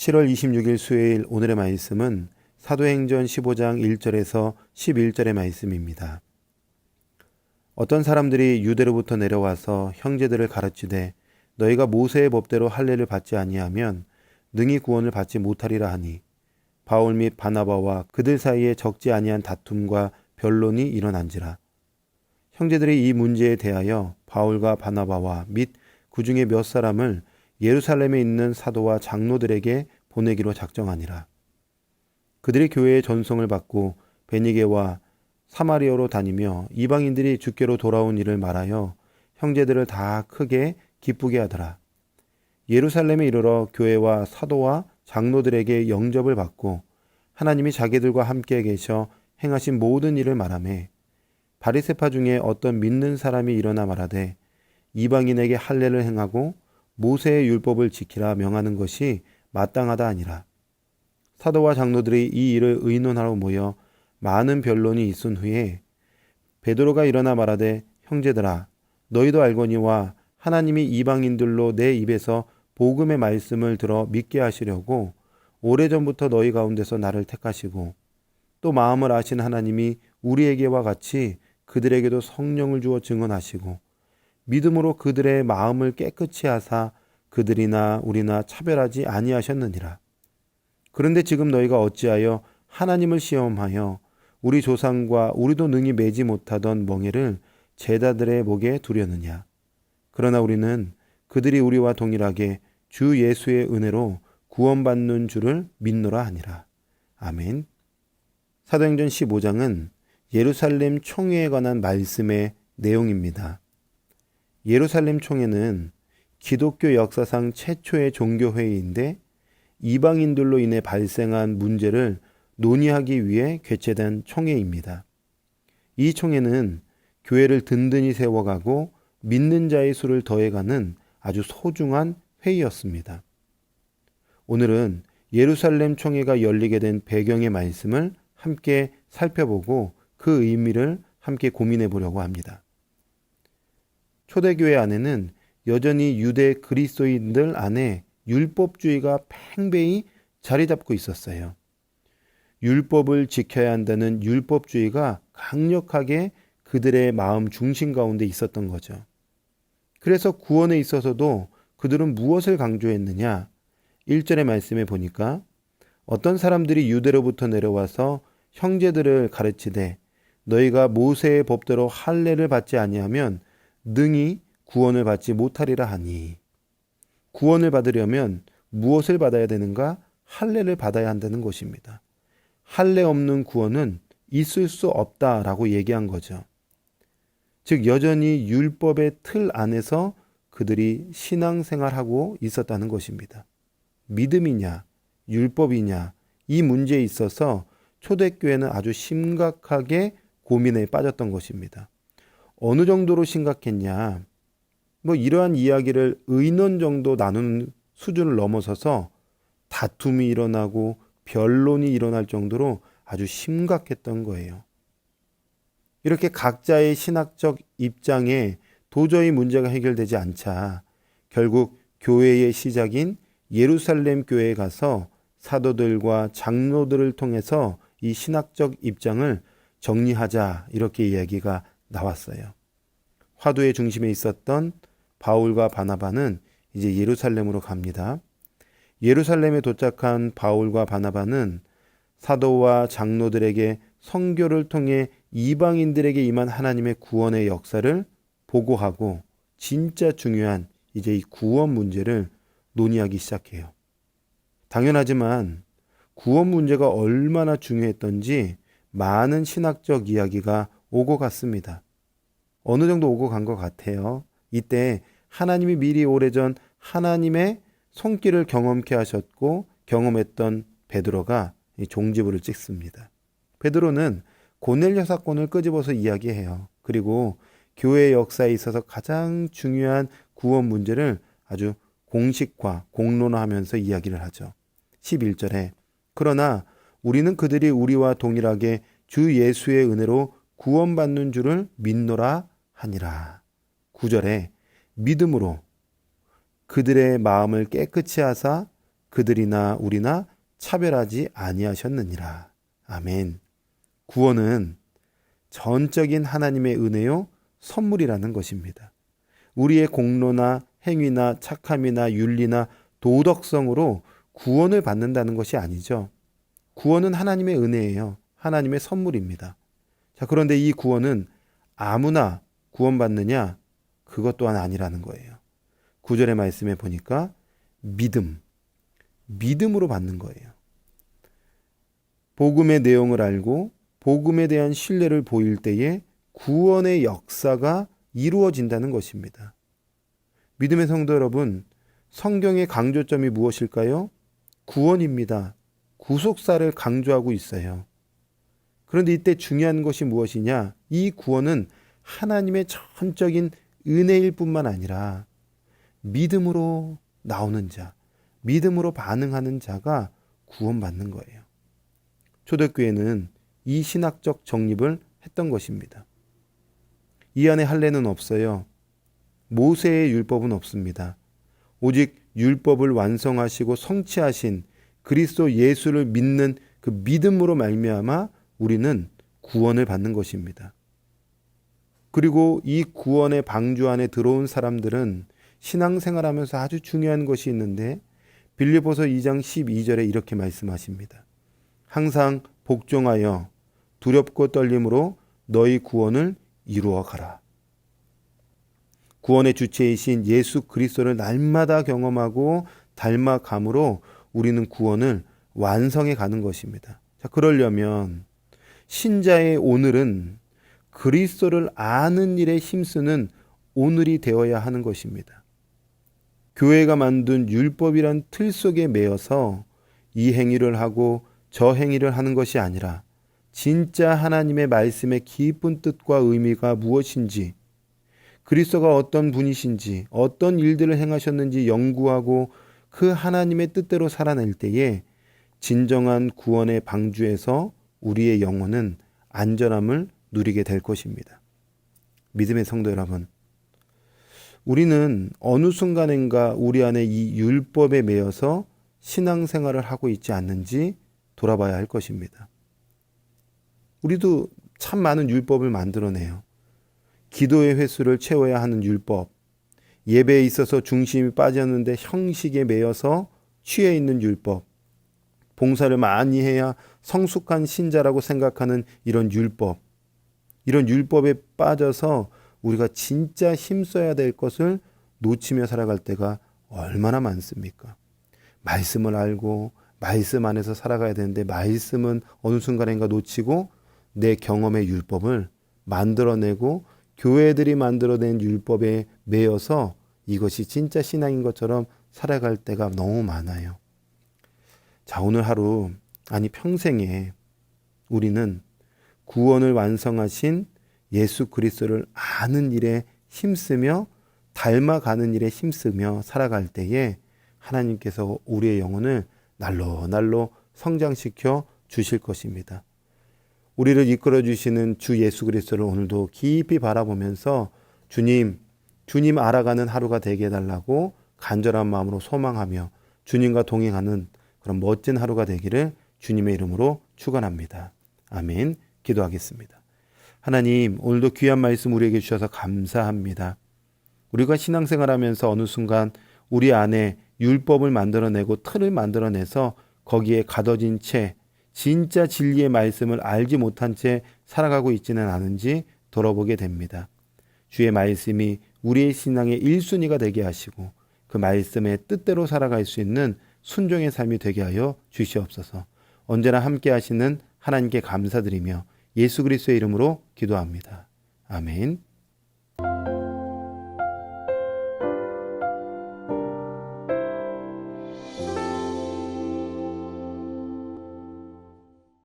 7월 26일 수요일 오늘의 말씀은 사도행전 15장 1절에서 11절의 말씀입니다. 어떤 사람들이 유대로부터 내려와서 형제들을 가르치되 너희가 모세의 법대로 할례를 받지 아니하면 능히 구원을 받지 못하리라 하니 바울 및 바나바와 그들 사이에 적지 아니한 다툼과 변론이 일어난지라. 형제들이 이 문제에 대하여 바울과 바나바와 및 그 중에 몇 사람을 예루살렘에 있는 사도와 장로들에게 보내기로 작정하니라. 그들이 교회의 전송을 받고 베니게와 사마리아로 다니며 이방인들이 주께로 돌아온 일을 말하여 형제들을 다 크게 기쁘게 하더라. 예루살렘에 이르러 교회와 사도와 장로들에게 영접을 받고 하나님이 자기들과 함께 계셔 행하신 모든 일을 말하매 바리새파 중에 어떤 믿는 사람이 일어나 말하되 이방인에게 할례를 행하고 모세의 율법을 지키라 명하는 것이 마땅하다 아니라. 사도와 장로들이 이 일을 의논하러 모여 많은 변론이 있은 후에 베드로가 일어나 말하되 형제들아 너희도 알거니와 하나님이 이방인들로 내 입에서 복음의 말씀을 들어 믿게 하시려고 오래전부터 너희 가운데서 나를 택하시고 또 마음을 아신 하나님이 우리에게와 같이 그들에게도 성령을 주어 증언하시고 믿음으로 그들의 마음을 깨끗이 하사 그들이나 우리나 차별하지 아니하셨느니라. 그런데 지금 너희가 어찌하여 하나님을 시험하여 우리 조상과 우리도 능히 매지 못하던 멍에를 제자들의 목에 두려느냐. 그러나 우리는 그들이 우리와 동일하게 주 예수의 은혜로 구원받는 줄을 믿노라 하니라. 아멘. 사도행전 15장은 예루살렘 총회에 관한 말씀의 내용입니다. 예루살렘 총회는 기독교 역사상 최초의 종교회의인데 이방인들로 인해 발생한 문제를 논의하기 위해 개최된 총회입니다. 이 총회는 교회를 든든히 세워가고 믿는 자의 수를 더해가는 아주 소중한 회의였습니다. 오늘은 예루살렘 총회가 열리게 된 배경의 말씀을 함께 살펴보고 그 의미를 함께 고민해 보려고 합니다. 초대교회 안에는 여전히 유대 그리스도인들 안에 율법주의가 팽배히 자리 잡고 있었어요. 율법을 지켜야 한다는 율법주의가 강력하게 그들의 마음 중심 가운데 있었던 거죠. 그래서 구원에 있어서도 그들은 무엇을 강조했느냐? 1절의 말씀에 보니까 어떤 사람들이 유대로부터 내려와서 형제들을 가르치되 너희가 모세의 법대로 할례를 받지 아니하면 능히 구원을 받지 못하리라 하니. 구원을 받으려면 무엇을 받아야 되는가? 할례를 받아야 한다는 것입니다. 할례 없는 구원은 있을 수 없다라고 얘기한 거죠. 즉 여전히 율법의 틀 안에서 그들이 신앙생활하고 있었다는 것입니다. 믿음이냐 율법이냐 이 문제에 있어서 초대교회는 아주 심각하게 고민에 빠졌던 것입니다. 어느 정도로 심각했냐? 이러한 이야기를 의논 정도 나누는 수준을 넘어서서 다툼이 일어나고 변론이 일어날 정도로 아주 심각했던 거예요. 이렇게 각자의 신학적 입장에 도저히 문제가 해결되지 않자 결국 교회의 시작인 예루살렘 교회에 가서 사도들과 장로들을 통해서 이 신학적 입장을 정리하자 이렇게 이야기가 나왔어요. 화두의 중심에 있었던 바울과 바나바는 이제 예루살렘으로 갑니다. 예루살렘에 도착한 바울과 바나바는 사도와 장로들에게 선교를 통해 이방인들에게 임한 하나님의 구원의 역사를 보고하고 진짜 중요한 이제 이 구원 문제를 논의하기 시작해요. 당연하지만 구원 문제가 얼마나 중요했던지 많은 신학적 이야기가 오고 갔습니다. 어느 정도 오고 간 것 같아요. 이때 하나님이 미리 오래전 하나님의 손길을 경험케 하셨고 경험했던 베드로가 종지부를 찍습니다. 베드로는 고넬료 사건을 끄집어서 이야기해요. 그리고 교회 역사에 있어서 가장 중요한 구원 문제를 아주 공식화, 공론화하면서 이야기를 하죠. 11절에 그러나 우리는 그들이 우리와 동일하게 주 예수의 은혜로 구원받는 줄을 믿노라 하니라. 9절에 믿음으로 그들의 마음을 깨끗이 하사 그들이나 우리나 차별하지 아니하셨느니라. 아멘. 구원은 전적인 하나님의 은혜요 선물이라는 것입니다. 우리의 공로나 행위나 착함이나 윤리나 도덕성으로 구원을 받는다는 것이 아니죠. 구원은 하나님의 은혜예요. 하나님의 선물입니다. 자, 그런데 이 구원은 아무나 구원받느냐? 그것 또한 아니라는 거예요. 9절의 말씀에 보니까 믿음으로 받는 거예요. 복음의 내용을 알고 복음에 대한 신뢰를 보일 때에 구원의 역사가 이루어진다는 것입니다. 믿음의 성도 여러분, 성경의 강조점이 무엇일까요? 구원입니다. 구속사를 강조하고 있어요. 그런데 이때 중요한 것이 무엇이냐? 이 구원은 하나님의 전적인 은혜일 뿐만 아니라 믿음으로 나오는 자, 믿음으로 반응하는 자가 구원받는 거예요. 초대교회는 이 신학적 정립을 했던 것입니다. 이 안에 할례는 없어요. 모세의 율법은 없습니다. 오직 율법을 완성하시고 성취하신 그리스도 예수를 믿는 그 믿음으로 말미암아 우리는 구원을 받는 것입니다. 그리고 이 구원의 방주 안에 들어온 사람들은 신앙생활하면서 아주 중요한 것이 있는데 빌립보서 2장 12절에 이렇게 말씀하십니다. 항상 복종하여 두렵고 떨림으로 너희 구원을 이루어 가라. 구원의 주체이신 예수 그리스도를 날마다 경험하고 닮아감으로 우리는 구원을 완성해 가는 것입니다. 자, 그러려면 신자의 오늘은 그리스도를 아는 일에 힘쓰는 오늘이 되어야 하는 것입니다. 교회가 만든 율법이란 틀 속에 매여서 이 행위를 하고 저 행위를 하는 것이 아니라 진짜 하나님의 말씀의 깊은 뜻과 의미가 무엇인지, 그리스도가 어떤 분이신지, 어떤 일들을 행하셨는지 연구하고 그 하나님의 뜻대로 살아낼 때에 진정한 구원의 방주에서 우리의 영혼은 안전함을 누리게 될 것입니다. 믿음의 성도 여러분, 우리는 어느 순간인가 우리 안에 이 율법에 매여서 신앙생활을 하고 있지 않는지 돌아봐야 할 것입니다. 우리도 참 많은 율법을 만들어내요. 기도의 횟수를 채워야 하는 율법, 예배에 있어서 중심이 빠졌는데 형식에 매여서 취해 있는 율법, 봉사를 많이 해야 성숙한 신자라고 생각하는 이런 율법, 이런 율법에 빠져서 우리가 진짜 힘써야 될 것을 놓치며 살아갈 때가 얼마나 많습니까? 말씀을 알고 말씀 안에서 살아가야 되는데 말씀은 어느 순간인가 놓치고 내 경험의 율법을 만들어내고 교회들이 만들어낸 율법에 매여서 이것이 진짜 신앙인 것처럼 살아갈 때가 너무 많아요. 자, 오늘 하루, 아니 평생에 우리는 구원을 완성하신 예수 그리스도를 아는 일에 힘쓰며 닮아가는 일에 힘쓰며 살아갈 때에 하나님께서 우리의 영혼을 날로 성장시켜 주실 것입니다. 우리를 이끌어 주시는 주 예수 그리스도를 오늘도 깊이 바라보면서 주님 알아가는 하루가 되게 해달라고 간절한 마음으로 소망하며 주님과 동행하는 그런 멋진 하루가 되기를 주님의 이름으로 축원합니다. 아멘. 기도하겠습니다. 하나님, 오늘도 귀한 말씀 우리에게 주셔서 감사합니다. 우리가 신앙생활하면서 어느 순간 우리 안에 율법을 만들어내고 틀을 만들어내서 거기에 가둬진 채 진짜 진리의 말씀을 알지 못한 채 살아가고 있지는 않은지 돌아보게 됩니다. 주의 말씀이 우리의 신앙의 1순위가 되게 하시고 그 말씀의 뜻대로 살아갈 수 있는 순종의 삶이 되게 하여 주시옵소서. 언제나 함께 하시는 하나님께 감사드리며 예수 그리스도의 이름으로 기도합니다. 아멘.